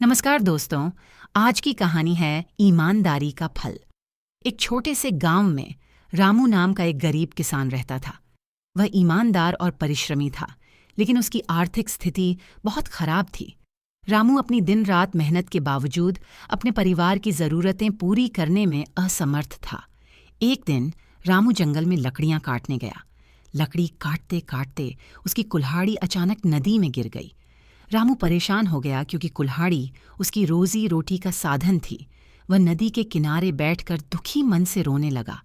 नमस्कार दोस्तों। आज की कहानी है ईमानदारी का फल। एक छोटे से गांव में रामू नाम का एक गरीब किसान रहता था। वह ईमानदार और परिश्रमी था, लेकिन उसकी आर्थिक स्थिति बहुत खराब थी। रामू अपनी दिन रात मेहनत के बावजूद अपने परिवार की ज़रूरतें पूरी करने में असमर्थ था। एक दिन रामू जंगल में लकड़ियां काटने गया। लकड़ी काटते काटते उसकी कुल्हाड़ी अचानक नदी में गिर गई। रामू परेशान हो गया क्योंकि कुल्हाड़ी उसकी रोजी रोटी का साधन थी। वह नदी के किनारे बैठकर दुखी मन से रोने लगा।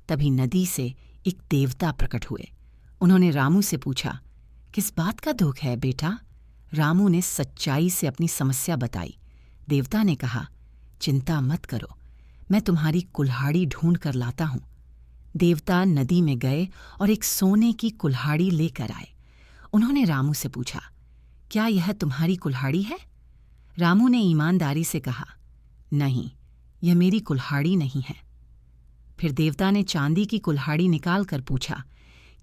तभी नदी से एक देवता प्रकट हुए। उन्होंने रामू से पूछा, किस बात का दुख है बेटा? रामू ने सच्चाई से अपनी समस्या बताई। देवता ने कहा, चिंता मत करो, मैं तुम्हारी कुल्हाड़ी ढूंढ कर लाता हूँ। देवता नदी में गए और एक सोने की कुल्हाड़ी लेकर आए। उन्होंने रामू से पूछा, क्या यह तुम्हारी कुल्हाड़ी है? रामू ने ईमानदारी से कहा, नहीं, यह मेरी कुल्हाड़ी नहीं है। फिर देवता ने चांदी की कुल्हाड़ी निकाल कर पूछा,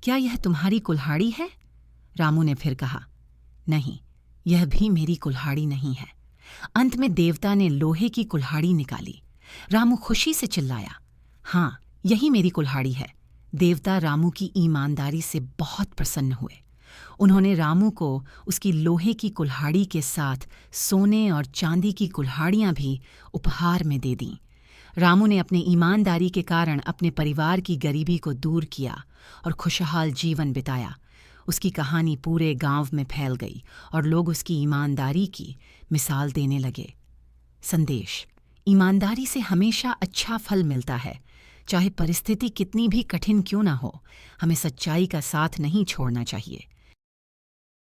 क्या यह तुम्हारी कुल्हाड़ी है? रामू ने फिर कहा, नहीं, यह भी मेरी कुल्हाड़ी नहीं है। अंत में देवता ने लोहे की कुल्हाड़ी निकाली। रामू खुशी से चिल्लाया, हाँ, यही मेरी कुल्हाड़ी है। देवता रामू की ईमानदारी से बहुत प्रसन्न हुए। उन्होंने रामू को उसकी लोहे की कुल्हाड़ी के साथ सोने और चांदी की कुल्हाड़ियां भी उपहार में दे दीं। रामू ने अपनी ईमानदारी के कारण अपने परिवार की गरीबी को दूर किया और खुशहाल जीवन बिताया। उसकी कहानी पूरे गांव में फैल गई और लोग उसकी ईमानदारी की मिसाल देने लगे। संदेश: ईमानदारी से हमेशा अच्छा फल मिलता है। चाहे परिस्थिति कितनी भी कठिन क्यों ना हो, हमें सच्चाई का साथ नहीं छोड़ना चाहिए।